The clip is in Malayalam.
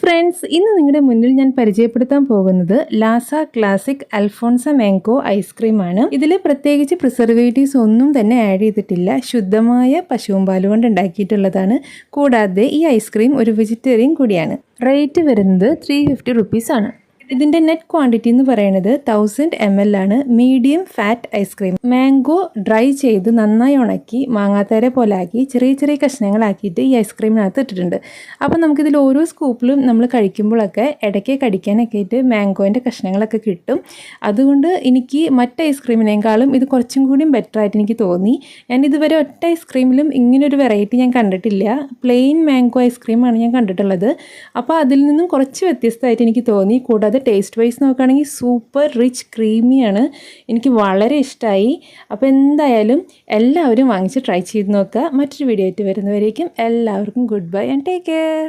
ഫ്രണ്ട്സ്, ഇന്ന് നിങ്ങളുടെ മുന്നിൽ ഞാൻ പരിചയപ്പെടുത്താൻ പോകുന്നത് ലാസ ക്ലാസിക് അൽഫോൺസ മാംഗോ ഐസ്ക്രീമാണ്. ഇതിൽ പ്രത്യേകിച്ച് പ്രിസർവേറ്റീവ്സ് ഒന്നും തന്നെ ആഡ് ചെയ്തിട്ടില്ല. ശുദ്ധമായ പശുമ്പാൽ കൊണ്ട് ഉണ്ടാക്കിയിട്ടുള്ളതാണ്. കൂടാതെ ഈ ഐസ്ക്രീം ഒരു വെജിറ്റേറിയൻ കൂടിയാണ്. റേറ്റ് വരുന്നത് 350 റുപ്പീസ് ആണ്. ഇതിൻ്റെ നെറ്റ് ക്വാണ്ടിറ്റി എന്ന് പറയുന്നത് 1000 ml ആണ്. Medium fat ice cream. Mango dry ചെയ്ത് നന്നായി ഉണക്കി മാങ്ങാത്തേരെ പോലെ ആക്കി ചെറിയ ചെറിയ കഷ്ണങ്ങളാക്കിയിട്ട് ഈ ഐസ്ക്രീമിനകത്ത് ഇട്ടിട്ടുണ്ട്. അപ്പോൾ നമുക്കിതിൽ ഓരോ സ്കൂപ്പിലും നമ്മൾ കഴിക്കുമ്പോഴൊക്കെ ഇടയ്ക്ക് കടിക്കാനൊക്കെ ആയിട്ട് മാംഗോൻ്റെ കഷ്ണങ്ങളൊക്കെ കിട്ടും. അതുകൊണ്ട് എനിക്ക് മറ്റ് ഐസ്ക്രീമിനേക്കാളും ഇത് കുറച്ചും കൂടിയും ബെറ്റർ ആയിട്ട് എനിക്ക് തോന്നി. ഞാൻ ഇതുവരെ ഒറ്റ ഐസ്ക്രീമിലും ഇങ്ങനൊരു വെറൈറ്റി ഞാൻ കണ്ടിട്ടില്ല. പ്ലെയിൻ മാംഗോ ഐസ്ക്രീമാണ് ഞാൻ കണ്ടിട്ടുള്ളത്. അപ്പോൾ അതിൽ നിന്നും കുറച്ച് വ്യത്യസ്തമായിട്ട് എനിക്ക് തോന്നി. കൂടാതെ ടേസ്റ്റ് വൈസ് നോക്കുകയാണെങ്കിൽ സൂപ്പർ റിച്ച് ക്രീമിയാണ്. എനിക്ക് വളരെ ഇഷ്ടമായി. അപ്പോൾ എന്തായാലും എല്ലാവരും വാങ്ങിച്ച് ട്രൈ ചെയ്ത് നോക്കുക. മറ്റൊരു വീഡിയോ ആയിട്ട് വരുന്നവരേക്കും എല്ലാവർക്കും good bye and take care.